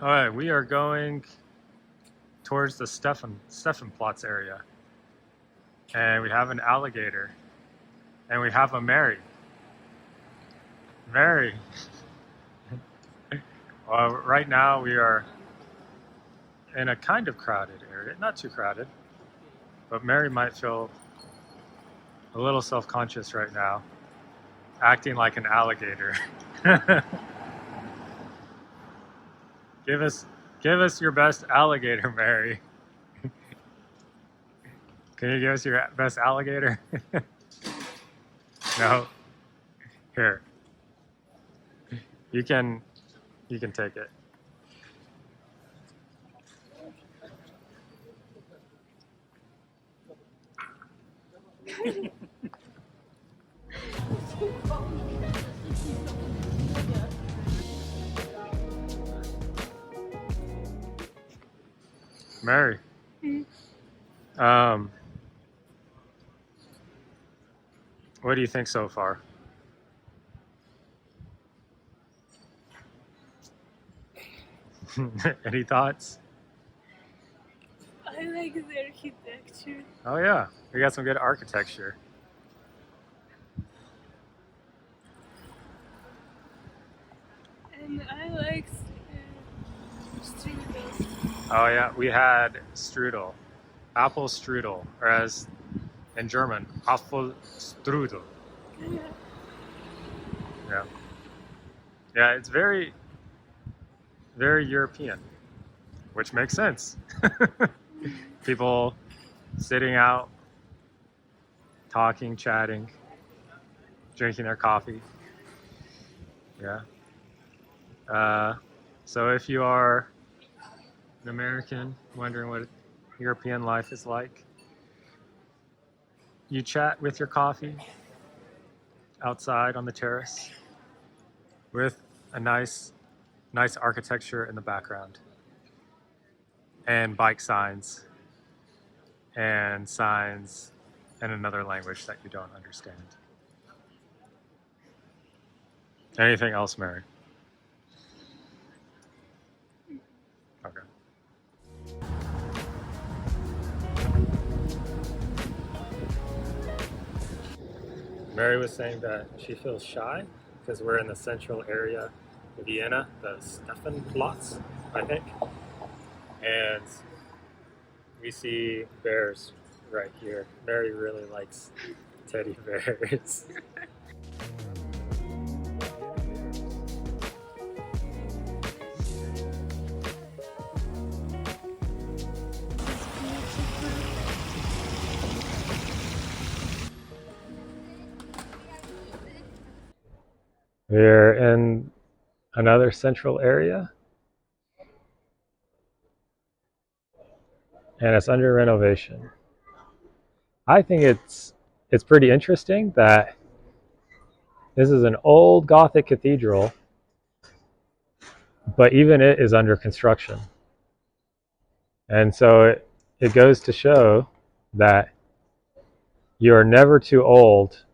All right, we are going towards the Stephanplatz area. And we have an alligator. And we have a Mary. Mary. Well, right now we are in a kind of crowded area. Not too crowded. But Mary might feel a little self-conscious right now, acting like an alligator. Give us your best alligator, Mary. Can you give us your best alligator? No. Here. You can take it. Mary. What do you think so far? Any thoughts? I like the architecture. Oh yeah, we got some good architecture. And I like strudel. Oh yeah, we had strudel, apple strudel, or as in German, Apfelstrudel. Yeah. Yeah, yeah, it's very, very European, which makes sense. People sitting out, talking, chatting, drinking their coffee. Yeah. So if you are an American wondering what European life is like, you chat with your coffee outside on the terrace with a nice architecture in the background and bike signs and signs in another language that you don't understand. Anything else, Mary? Okay. Mary was saying that she feels shy because we're in the central area of Vienna, the Stephanplatz, I think. And we see bears right here. Mary really likes teddy bears. We're in another central area, and it's under renovation. I think it's pretty interesting that this is an old Gothic cathedral, but even it is under construction. And so it goes to show that you are never too old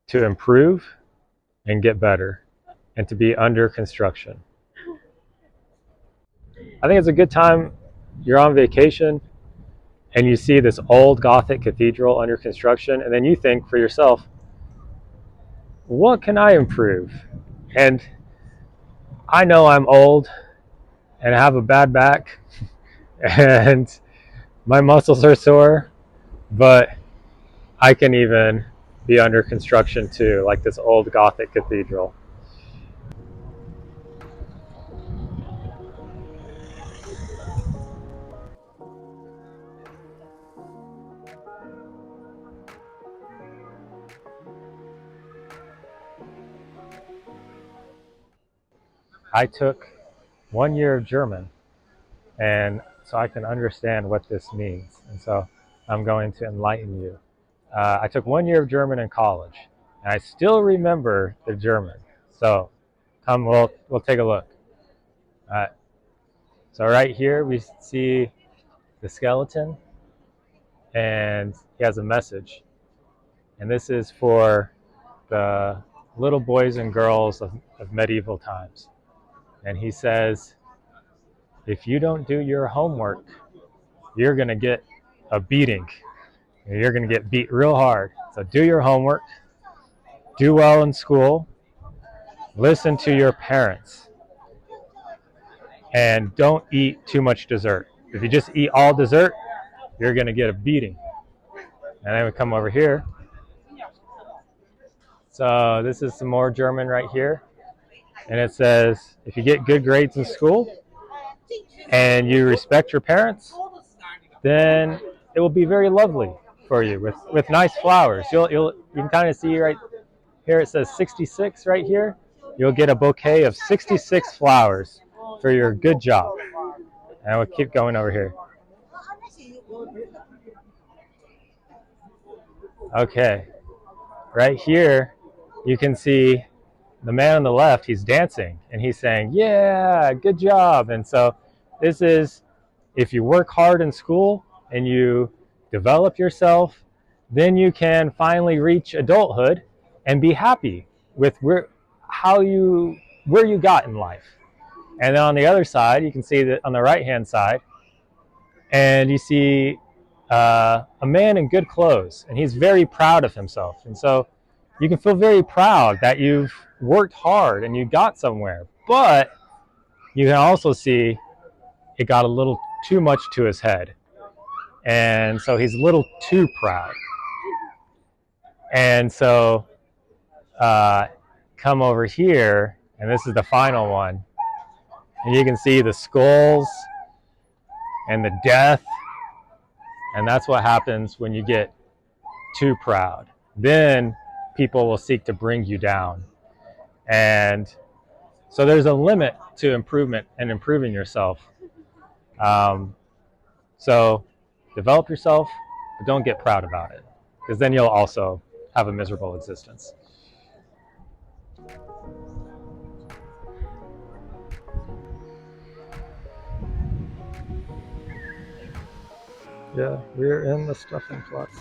to improve and get better and to be under construction. I think it's a good time. You're on vacation and you see this old Gothic cathedral under construction, and then you think for yourself, what can I improve? And I know I'm old and I have a bad back and my muscles are sore, but I can even be under construction too, like this old Gothic cathedral. I took 1 year of German, and so I can understand what this means. And so I'm going to enlighten you. I took 1 year of German in college, and I still remember the German. So come, we'll take a look. So right here we see the skeleton, and he has a message. And this is for the little boys and girls of medieval times. And he says, if you don't do your homework, you're going to get a beating. You're going to get beat real hard. So do your homework, do well in school, listen to your parents, and don't eat too much dessert. If you just eat all dessert, you're going to get a beating. And then we come over here. So this is some more German right here. And it says, if you get good grades in school and you respect your parents, then it will be very lovely for you with nice flowers. You can kind of see right here it says 66 right here. You'll get a bouquet of 66 flowers for your good job. And we'll keep going over here. Okay, right here you can see the man on the left, he's dancing and he's saying, yeah, good job. And so this is, if you work hard in school and you develop yourself, then you can finally reach adulthood and be happy with where you got in life. And then on the other side, you can see that on the right hand side, and you see a man in good clothes, and he's very proud of himself. And so you can feel very proud that you've worked hard and you got somewhere. But you can also see it got a little too much to his head. And so he's a little too proud. And so come over here, and this is the final one. And you can see the skulls and the death. And that's what happens when you get too proud. Then people will seek to bring you down. And so there's a limit to improvement and improving yourself. So develop yourself, but don't get proud about it, because then you'll also have a miserable existence. Yeah, we're in the stuffing plots.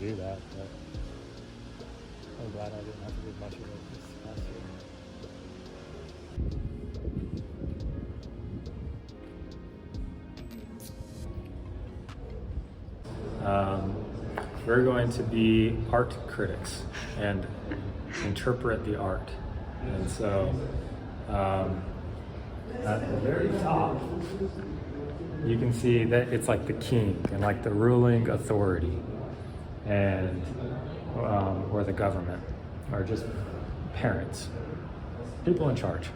Do that, but I'm glad I didn't have to do much of it this past we're going to be art critics and interpret the art. And so at the very top, you can see that it's like the king and like the ruling authority, and or the government, or just parents, people in charge.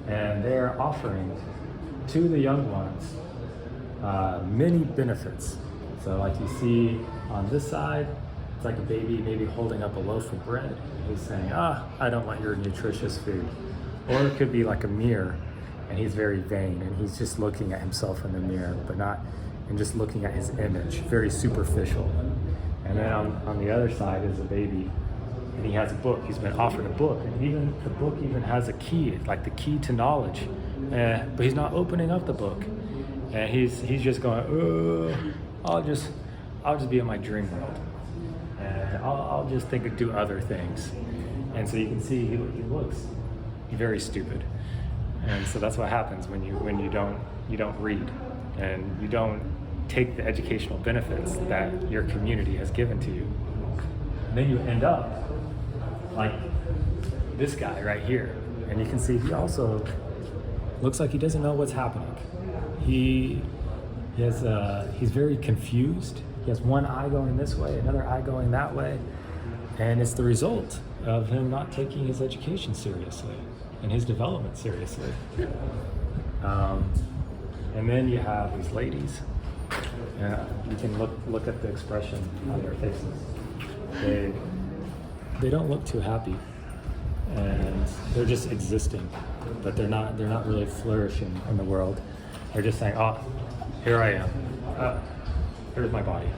And they're offering to the young ones many benefits. So like you see on this side, it's like a baby maybe holding up a loaf of bread. He's saying, I don't want your nutritious food. Or it could be like a mirror, and he's very vain, and he's just looking at himself in the mirror, but not, and just looking at his image, very superficial. And then on the other side is a baby, and he has a book. He's been offered a book, and even the book even has a key, like the key to knowledge. But he's not opening up the book, and he's just going, I'll just be in my dream world, and I'll just do other things. And so you can see he looks very stupid. And so that's what happens when you don't read, and you don't take the educational benefits that your community has given to you. And then you end up like this guy right here, and you can see he also looks like he doesn't know what's happening. He's very confused. He has one eye going this way, another eye going that way, and it's the result of him not taking his education seriously and his development seriously. And then you have these ladies. You can look at the expression on their faces. They don't look too happy, and they're just existing, but they're not really flourishing in the world. They're just saying, here I am, here's my body,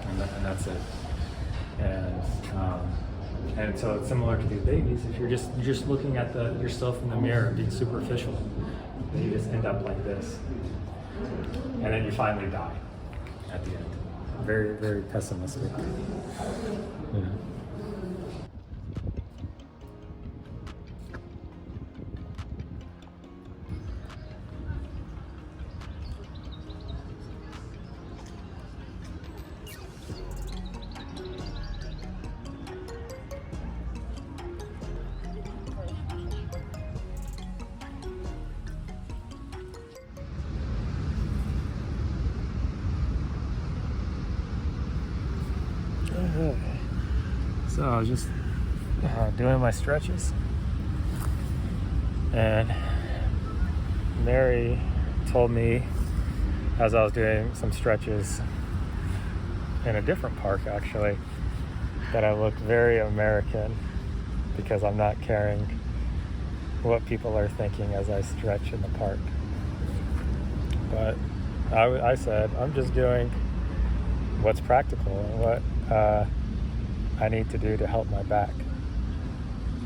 and that's it. And so it's similar to these babies. If you're just looking at yourself in the mirror and being superficial, then you just end up like this, and then you finally die at the end. Very, very pessimistic. Yeah. So I was just doing my stretches, and Mary told me as I was doing some stretches in a different park actually that I looked very American because I'm not caring what people are thinking as I stretch in the park. But I said I'm just doing what's practical and what I need to do to help my back.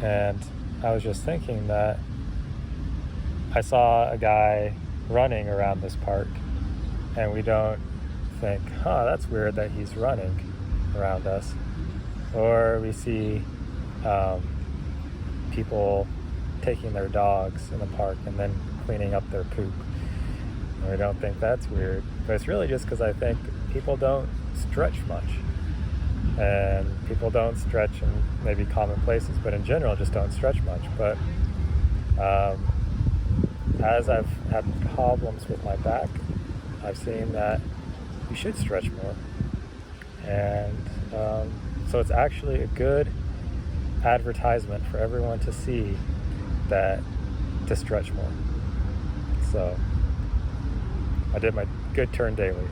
And I was just thinking that I saw a guy running around this park, and we don't think, that's weird that he's running around us. Or we see people taking their dogs in the park and then cleaning up their poop. And we don't think that's weird. But it's really just because I think people don't stretch much. And people don't stretch in maybe common places, but in general just don't stretch much. But as I've had problems with my back, I've seen that you should stretch more. And so it's actually a good advertisement for everyone to see that to stretch more. So I did my good turn daily.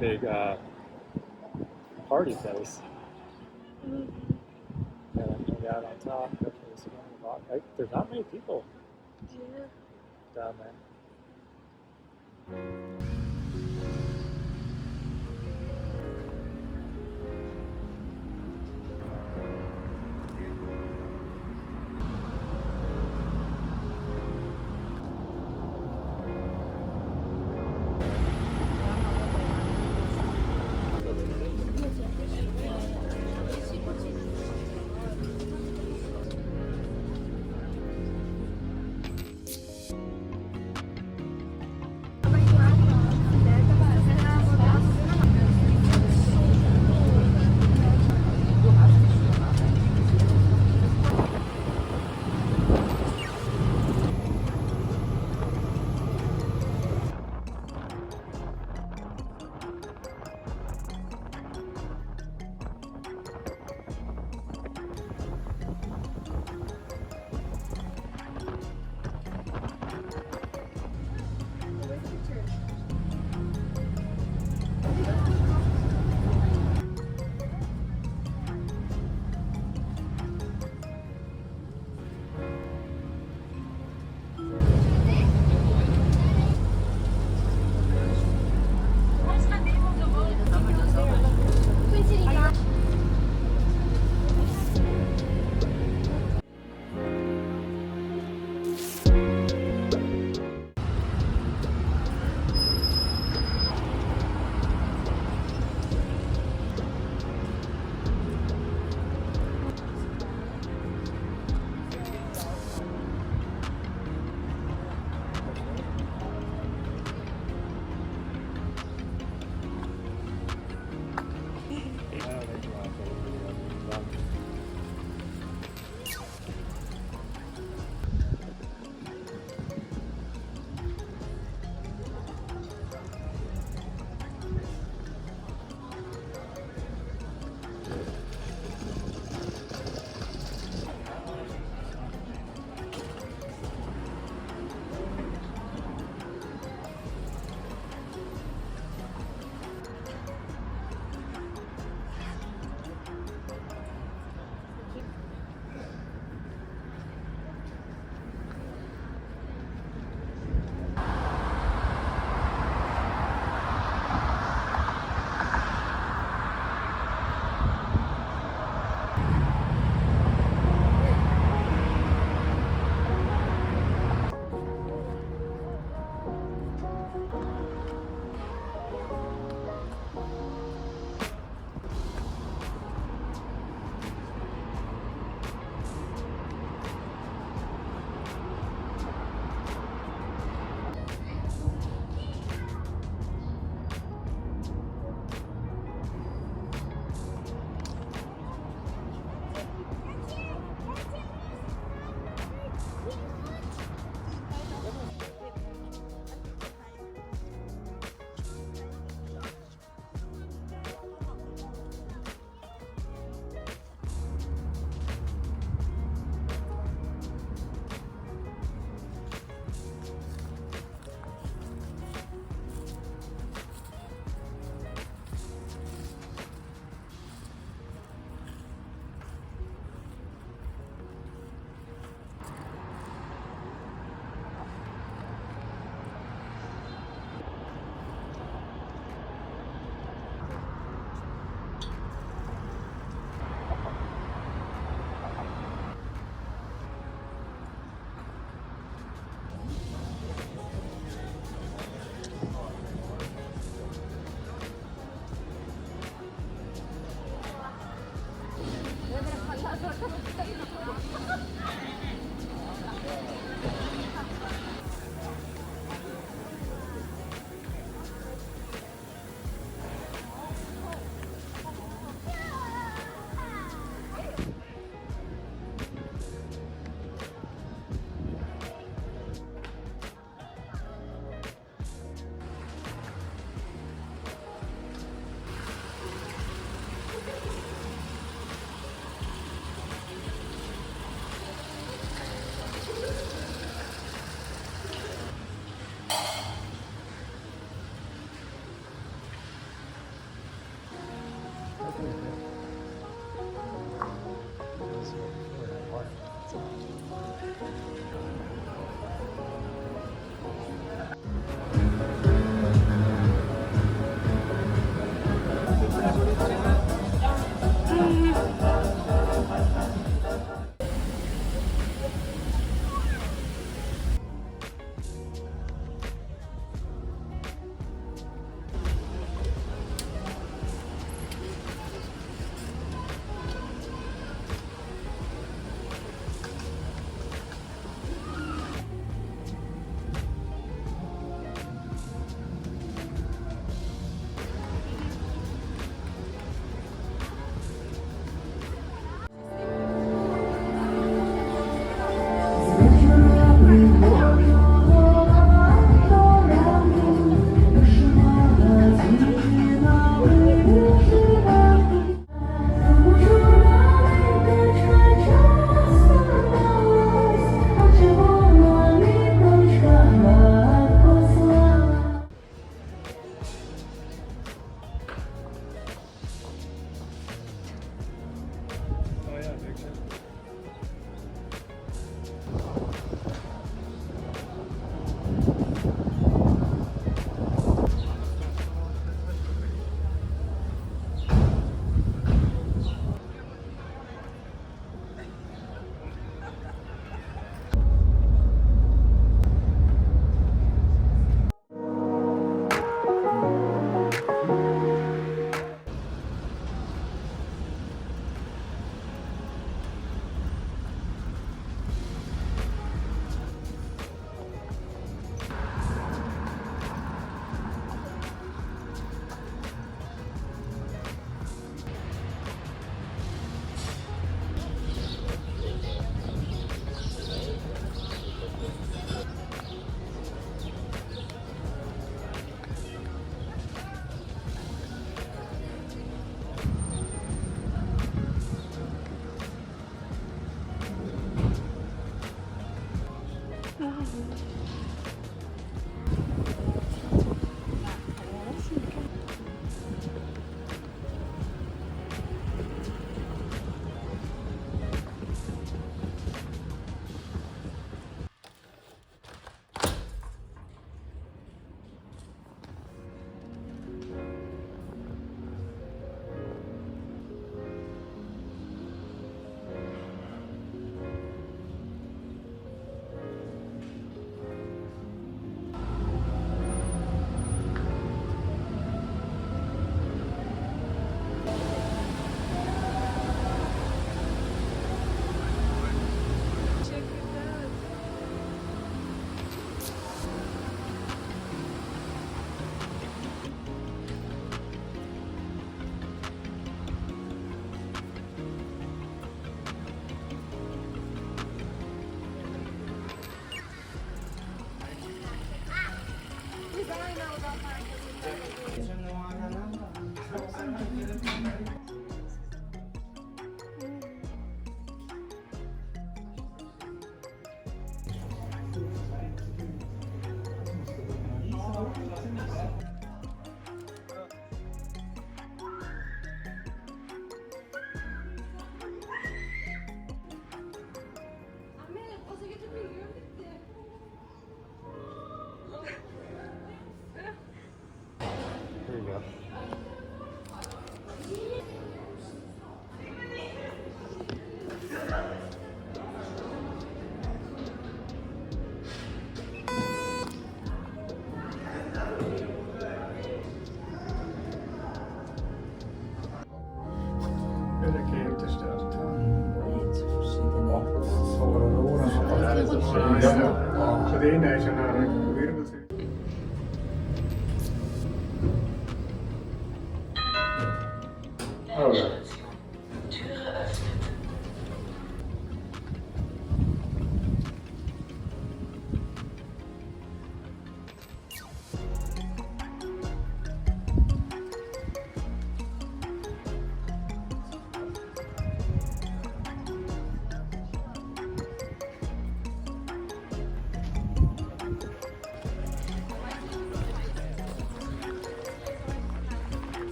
Big party place. Yeah, hang out on top. There's not many people down there.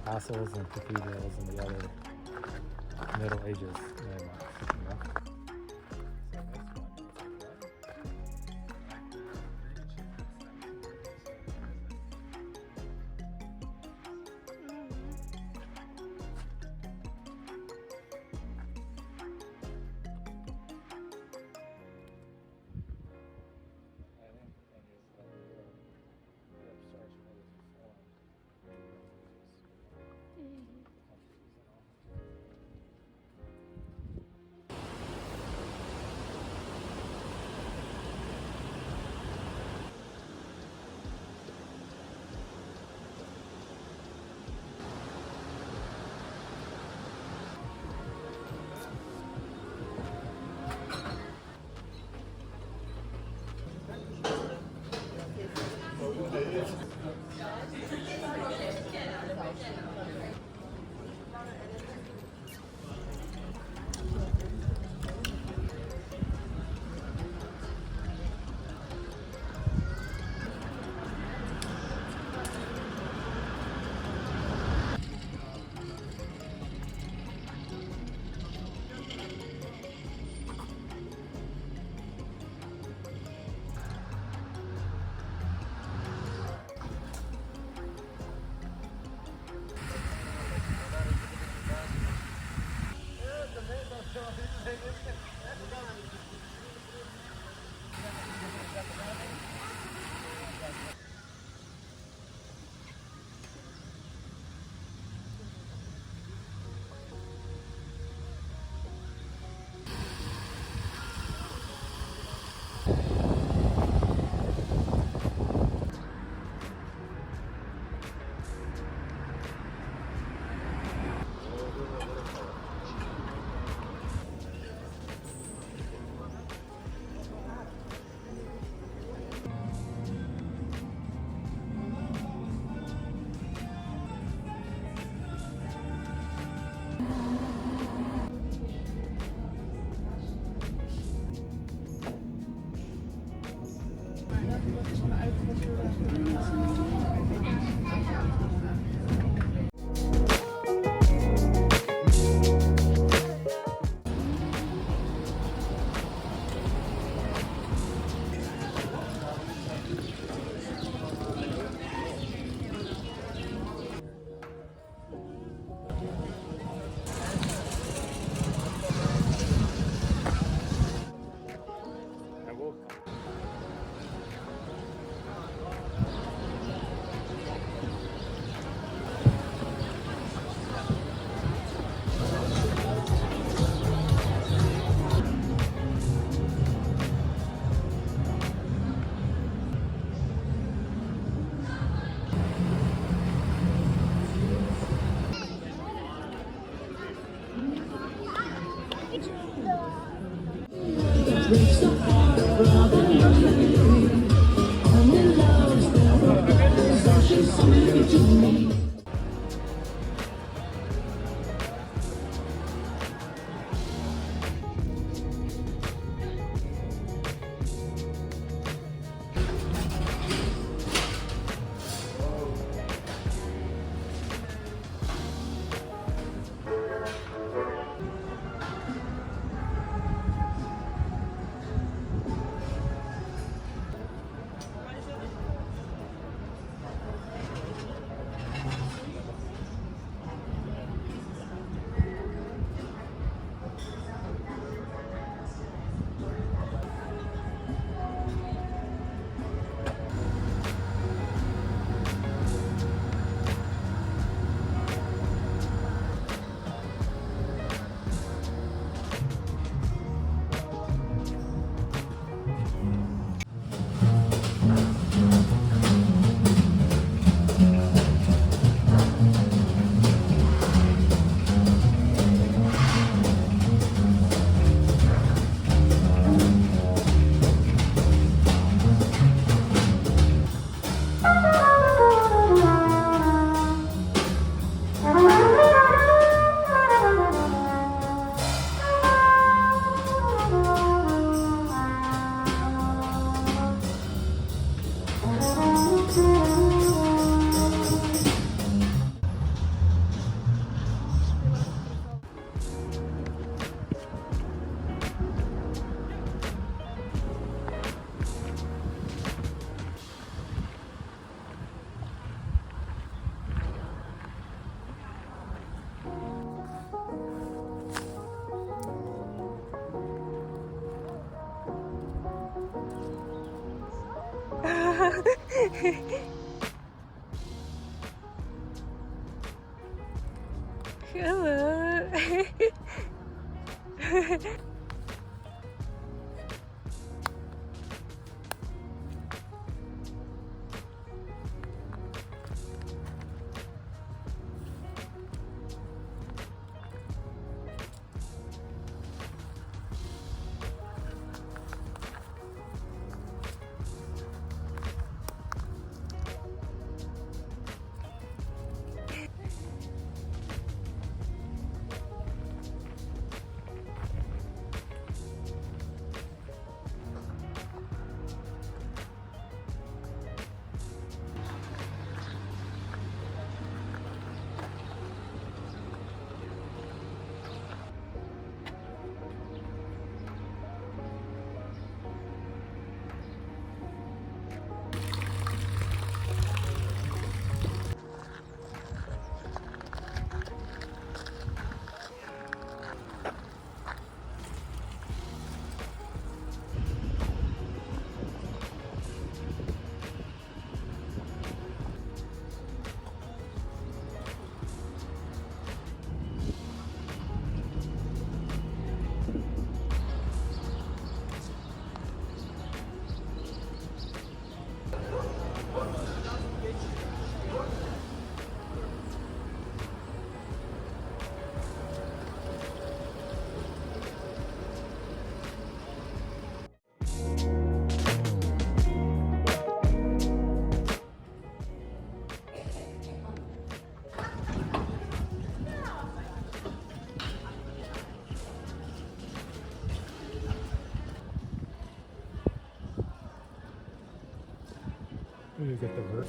Castles and cathedrals and the other Middle Ages landmarks. Hello. You get the vert.